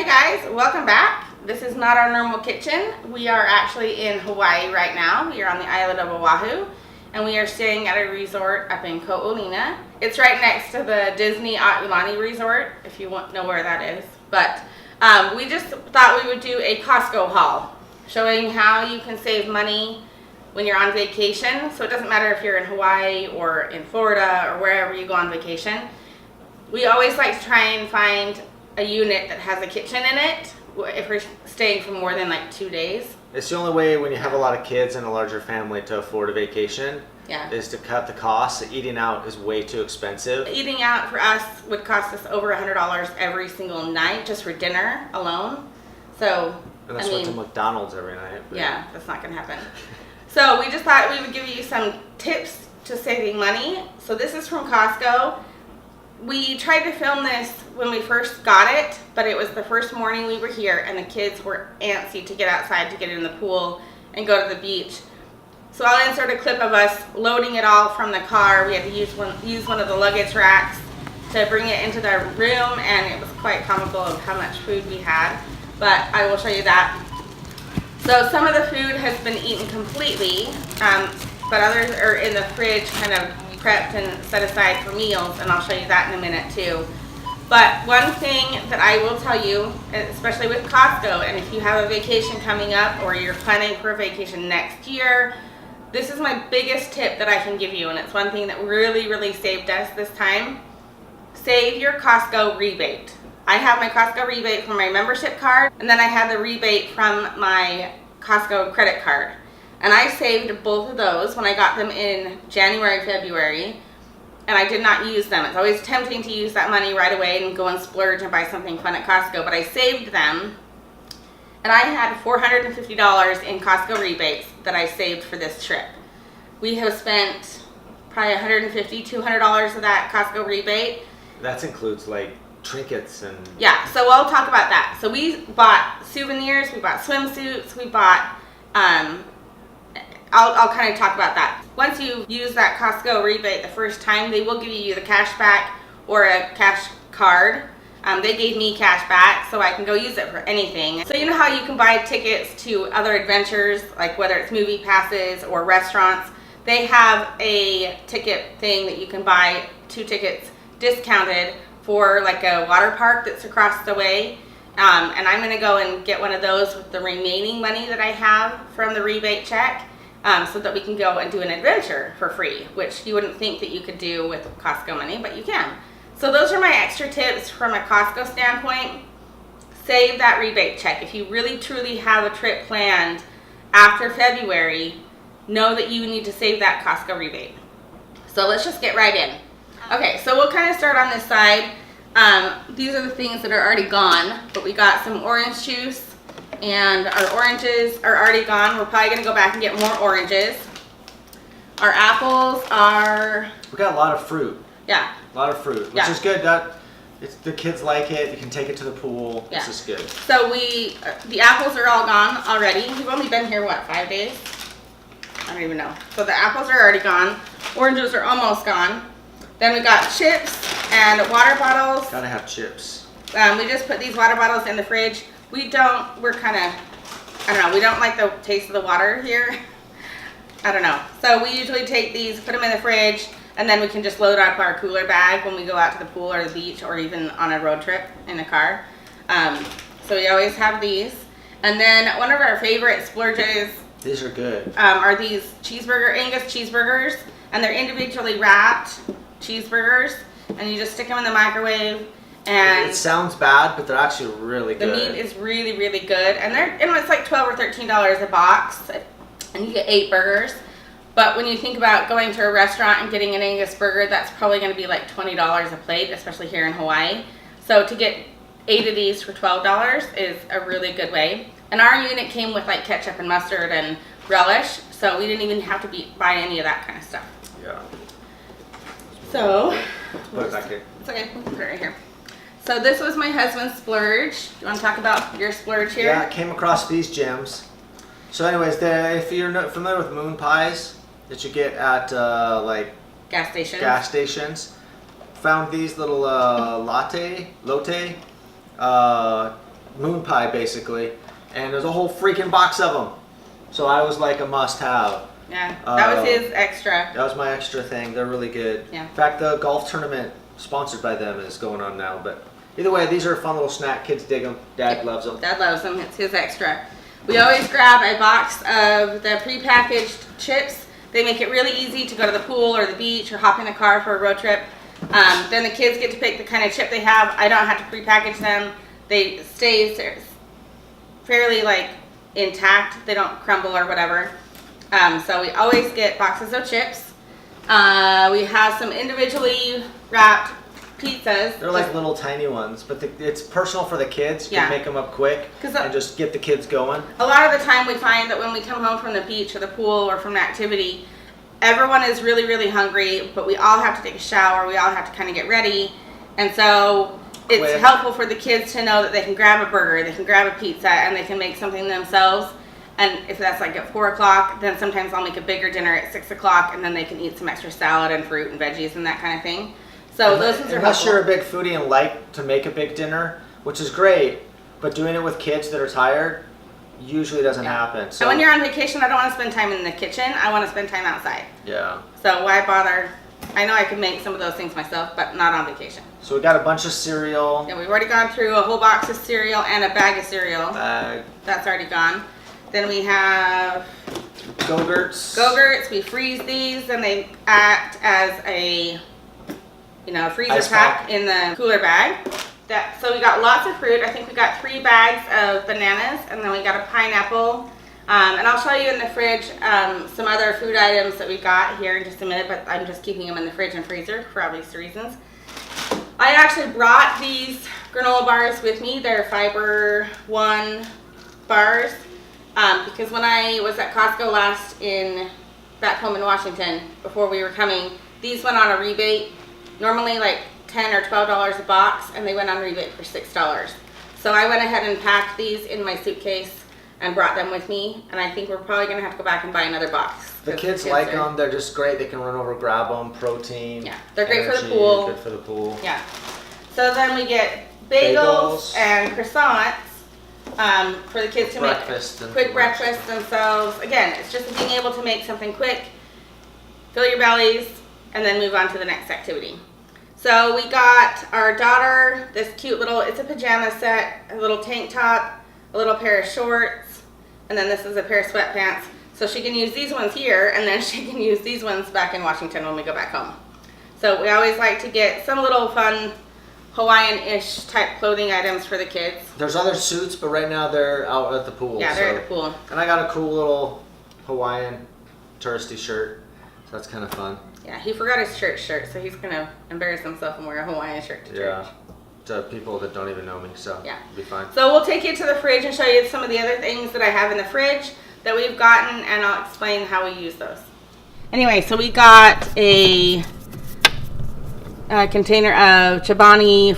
guys, welcome back. This is not our normal kitchen. We are actually in Hawaii right now. We are on the island of Oahu, and we are staying at a resort up in Ko'olina. It's right next to the Disney Aulani Resort, if you want to know where that is. But we just thought we would do a COSTCO haul, showing how you can save money when you're on vacation. So it doesn't matter if you're in Hawaii or in Florida or wherever you go on vacation. We always like to try and find a unit that has a kitchen in it if we're staying for more than like 2 days. It's the only way when you have a lot of kids and a larger family to afford a vacation. Yeah. Is to cut the costs. Eating out is way too expensive. Eating out for us would cost us over $100 every single night just for dinner alone. So Unless we went to McDonald's every night. But yeah, that's not gonna happen. So we just thought we would give you some tips to saving money. So this is from Costco. We tried to film this when we first got it, but it was the first morning we were here and the kids were antsy to get outside to get in the pool and go to the beach. So I'll insert a clip of us loading it all from the car. We had to use one of the luggage racks to bring it into the room, and it was quite comical of how much food we had, but I will show you that. So some of the food has been eaten completely, but others are in the fridge kind of prepped and set aside for meals, and I'll show you that in a minute too. But one thing that I will tell you, especially with Costco, and if you have a vacation coming up or you're planning for a vacation next year, this is my biggest tip that I can give you, and it's one thing that really saved us this time. Save your Costco rebate. I have my Costco rebate from my membership card, and then I have the rebate from my Costco credit card. And I saved both of those when I got them in January, February, and I did not use them. It's always tempting to use that money right away and go and splurge and buy something fun at Costco, but I saved them, and I had $450 in Costco rebates that I saved for this trip. We have spent probably $150, $200 of that Costco rebate. That includes like trinkets and... Yeah, so I'll talk about that. So we bought souvenirs, we bought swimsuits, we bought... I'll kind of talk about that. Once you use that Costco rebate the first time, they will give you the cash back or a cash card. They gave me cash back so I can go use it for anything. So you know how you can buy tickets to other adventures, like whether it's movie passes or restaurants? They have a ticket thing that you can buy 2 tickets discounted for like a water park that's across the way. And I'm gonna go and get one of those with the remaining money that I have from the rebate check. So that we can go and do an adventure for free, which you wouldn't think that you could do with Costco money, but you can. So those are my extra tips from a Costco standpoint. Save that rebate check. If you really truly have a trip planned after February, know that you need to save that Costco rebate. So let's just get right in. Okay, so we'll kind of start on this side. These are the things that are already gone, but we got some orange juice. And our oranges are already gone. We're probably going to go back and get more oranges. Our apples are... We got a lot of fruit. Yeah. A lot of fruit, which is good. The kids like it. You can take it to the pool. Yeah. This is good. So the apples are all gone already. We've only been here, what, 5 days? I don't even know. So the apples are already gone. Oranges are almost gone. Then we got chips and water bottles. Gotta have chips. We just put these water bottles in the fridge. We're kind of, I don't know, we don't like the taste of the water here. I don't know. So we usually take these, put them in the fridge, and then we can just load up our cooler bag when we go out to the pool or the beach or even on a road trip in the car. So we always have these. And then one of our favorite splurges. These are good. Are these Angus cheeseburgers, and they're individually wrapped cheeseburgers, and you just stick them in the microwave. And it sounds bad, but they're actually really good. The meat is really good, and it's like $12 or $13 a box, and you get 8 burgers. But when you think about going to a restaurant and getting an Angus burger, that's probably going to be like $20 a plate, especially here in Hawaii. So to get 8 of these for $12 is a really good way. And our unit came with like ketchup and mustard and relish, so we didn't even have to buy any of that kind of stuff. Yeah. So put it back here. It's okay. We'll put it right here. So this was my husband's splurge. Do you want to talk about your splurge here? Yeah, I came across these gems. So anyways, if you're not familiar with moon pies that you get at like gas stations, found these little lotte moon pie basically, and there's a whole freaking box of them. So I was like a must-have. Yeah, that was his extra. That was my extra thing. They're really good. Yeah. In fact, the golf tournament sponsored by them is going on now. But either way, these are a fun little snack. Kids dig them. Dad loves them. Dad loves them. It's his extra. We always grab a box of the prepackaged chips. They make it really easy to go to the pool or the beach or hop in a car for a road trip. Then the kids get to pick the kind of chip they have. I don't have to prepackage them. They stay fairly like intact. They don't crumble or whatever. So we always get boxes of chips. We have some individually wrapped pizzas. They're like little tiny ones, but it's personal for the kids. You Yeah. can make them up quick and just get the kids going. A lot of the time we find that when we come home from the beach or the pool or from an activity, everyone is really, really hungry, but we all have to take a shower. We all have to kind of get ready. And so it's helpful for the kids to know that they can grab a burger, they can grab a pizza, and they can make something themselves. And if that's like at 4 o'clock, then sometimes I'll make a bigger dinner at 6 o'clock, and then they can eat some extra salad and fruit and veggies and that kind of thing. So those things are unless helpful. you're a big foodie and like to make a big dinner, which is great, but doing it with kids that are tired usually doesn't happen. So and when you're on vacation, I don't want to spend time in the kitchen. I want to spend time outside. Yeah. So why bother? I know I can make some of those things myself, but not on vacation. So we got a bunch of cereal. Yeah, we've already gone through a whole box of cereal and a bag of cereal. Bag. That's already gone. Then we have Go-Gurts. Go-Gurts. We freeze these, and they act as a freezer Ice pack pack. in the cooler bag. So we got lots of fruit. I think we got 3 bags of bananas, and then we got a pineapple. And I'll show you in the fridge some other food items that we got here in just a minute, but I'm just keeping them in the fridge and freezer for obvious reasons. I actually brought these granola bars with me. They're Fiber One bars because when I was at Costco back home in Washington before we were coming, these went on a rebate. Normally like $10 or $12 a box, and they went on rebate for $6. So I went ahead and packed these in my suitcase and brought them with me, and I think we're probably going to have to go back and buy another box. The kids like them. They're just great. They can run over, grab them, protein. Yeah, they're great energy, for the pool. Good for the pool. Yeah. So then we get bagels. And croissants for the kids to make quick breakfast themselves. Again, it's just being able to make something quick, fill your bellies, and then move on to the next activity. So we got our daughter this cute little, it's a pajama set, a little tank top, a little pair of shorts, and then this is a pair of sweatpants. So she can use these ones here, and then she can use these ones back in Washington when we go back home. So we always like to get some little fun Hawaiian-ish type clothing items for the kids. There's other suits, but right now they're out at the pool. Yeah, they're at the pool. And I got a cool little Hawaiian touristy shirt, so that's kind of fun. Yeah, he forgot his church shirt, so he's going to embarrass himself and wear a Hawaiian shirt to church. Yeah, to people that don't even know me, so yeah, it'll be fine. So we'll take you to the fridge and show you some of the other things that I have in the fridge that we've gotten, and I'll explain how we use those. Anyway, so we got a container of Chobani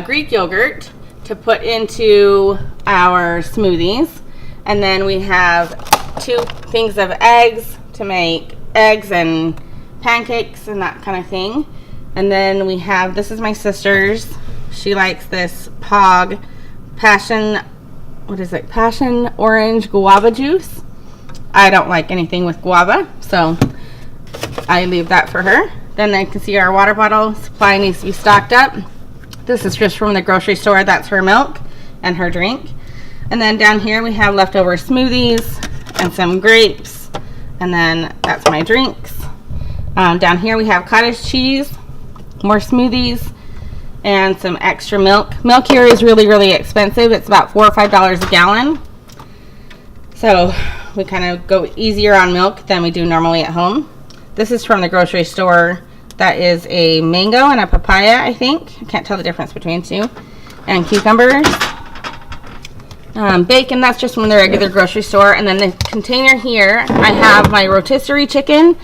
Greek yogurt to put into our smoothies, and then we have 2 things of eggs to make eggs and pancakes and that kind of thing. And then we have, this is my sister's, she likes this passion orange guava juice. I don't like anything with guava, so I leave that for her. Then I can see our water bottle supply needs to be stocked up. This is just from the grocery store. That's her milk and her drink. And then down here we have leftover smoothies and some grapes. And then that's my drinks. Down here we have cottage cheese, more smoothies, and some extra milk. Milk here is really, really expensive. It's about $4 or $5 a gallon. So we kind of go easier on milk than we do normally at home. This is from the grocery store. That is a mango and a papaya, I think. I can't tell the difference between 2. And cucumbers. Bacon, that's just from the regular grocery store. And then the container here, I have my rotisserie chicken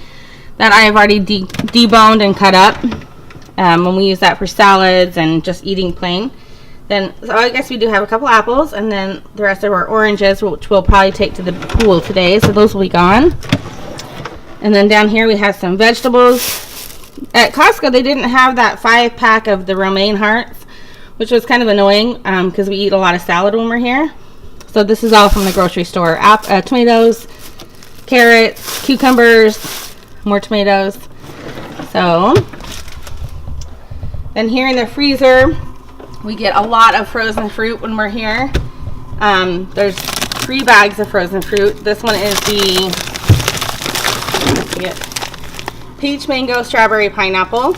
that I have already deboned and cut up. When we use that for salads and just eating plain. Then, so I guess we do have a couple apples, and then the rest of our oranges, which we'll probably take to the pool today, so those will be gone. And then down here we have some vegetables. At Costco, they didn't have that 5-pack of the romaine hearts, which was kind of annoying because we eat a lot of salad when we're here. So this is all from the grocery store. Tomatoes, carrots, cucumbers, more tomatoes. So then here in the freezer, we get a lot of frozen fruit when we're here. There's 3 bags of frozen fruit. This one is the peach, mango, strawberry, pineapple.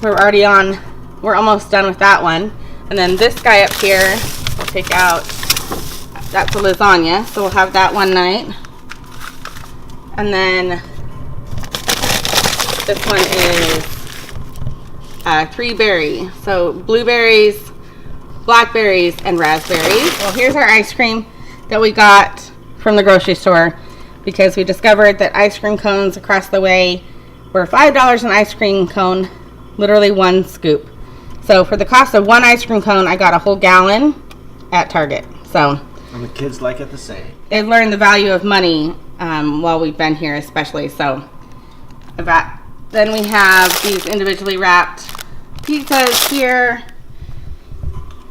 We're almost done with that one. And then this guy up here, we'll take out, that's a lasagna, so we'll have that one night. And then this one is 3 berry. So blueberries, blackberries, and raspberries. Well, here's our ice cream that we got from the grocery store because we discovered that ice cream cones across the way were $5 an ice cream cone, literally 1 scoop. So for the cost of 1 ice cream cone, I got a whole gallon at Target. So, and the kids like it the same. They've learned the value of money while we've been here, especially. So then we have these individually wrapped pizzas here.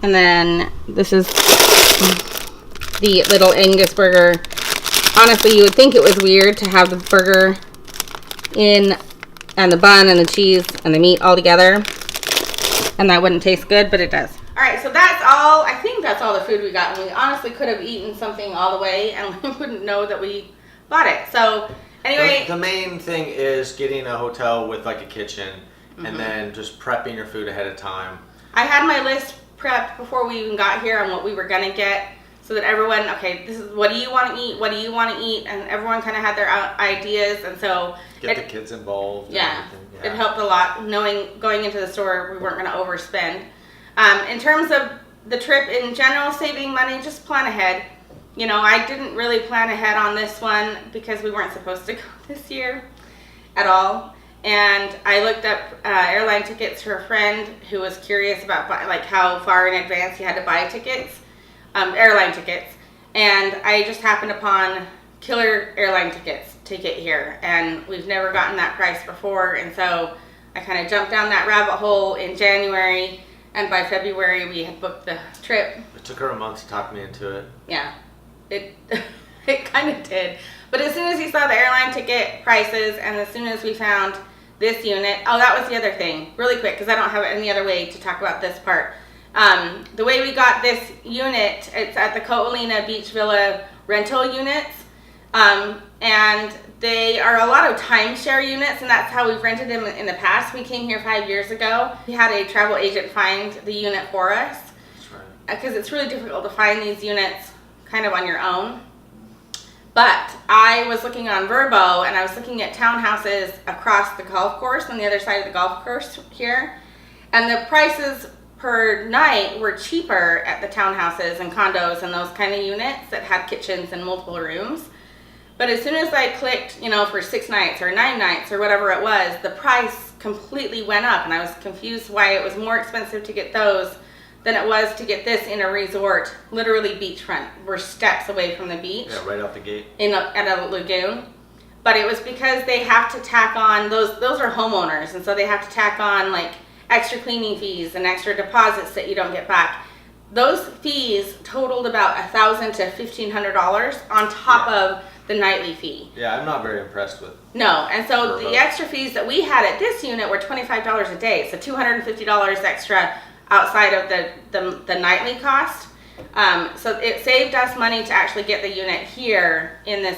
And then this is the little Angus burger. Honestly, you would think it was weird to have the burger and the bun and the cheese and the meat all together, and that wouldn't taste good, but it does. All right, so that's all. I think that's all the food we got, and we honestly could have eaten something all the way and we wouldn't know that we bought it. So anyway, the main thing is getting a hotel with like a kitchen, and then just prepping your food ahead of time. I had my list prepped before we even got here on what we were gonna get, so that everyone, okay, this is what do you want to eat, what do you want to eat, and everyone kind of had their ideas, and so get the kids involved. Yeah, it helped a lot knowing going into the store we weren't going to overspend. In terms of the trip in general, saving money, just plan ahead. You know, I didn't really plan ahead on this one because we weren't supposed to go this year at all. And I looked up airline tickets for a friend who was curious about like how far in advance you had to buy tickets. Airline tickets, and I just happened upon killer airline ticket here, and we've never gotten that price before, and so I kind of jumped down that rabbit hole in January, and by February we had booked the trip. It took her a month to talk me into it. Yeah, it kind of did, but as soon as you saw the airline ticket prices, and as soon as we found this unit, oh, that was the other thing, really quick, because I don't have any other way to talk about this part. The way we got this unit, it's at the Coalina Beach Villa rental units, and they are a lot of timeshare units, and that's how we've rented them in the past. We came here 5 years ago. We had a travel agent find the unit for us. That's right. Because it's really difficult to find these units kind of on your own. But I was looking on Vrbo, and I was looking at townhouses across the golf course on the other side of the golf course here, and the prices per night were cheaper at the townhouses and condos and those kind of units that had kitchens and multiple rooms. But as soon as I clicked, you know, for 6 nights or 9 nights or whatever it was, the price completely went up, and I was confused why it was more expensive to get those than it was to get this in a resort, literally beachfront. We're steps away from the beach. Yeah, right out the gate. At a lagoon. But it was because they have to tack on, those are homeowners, and so they have to tack on like extra cleaning fees and extra deposits that you don't get back. Those fees totaled about $1,000 to $1,500 on top of the nightly fee. Yeah, I'm not very impressed with. No, and so the extra fees that we had at this unit were $25 a day, so $250 extra outside of the nightly cost. So it saved us money to actually get the unit here in this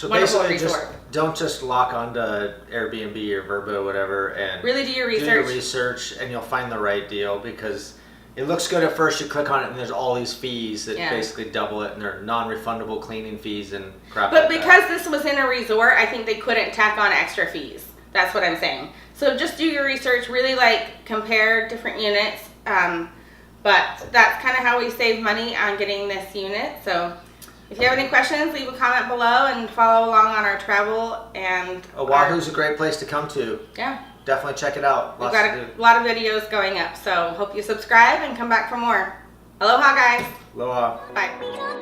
wonderful resort. Don't just lock onto Airbnb or Vrbo, whatever, and really do your research. Do your research, and you'll find the right deal, because it looks good at first. You click on it, and there's all these fees that basically double it, and they're non-refundable cleaning fees and crap. But because this was in a resort, I think they couldn't tack on extra fees. That's what I'm saying. So just do your research. Really compare different units. But that's kind of how we save money on getting this unit. So if you have any questions, leave a comment below and follow along on our travel. And Oahu's a great place to come to. Yeah. Definitely check it out. We've got a lot of videos going up. So hope you subscribe and come back for more. Aloha, guys. Aloha. Bye.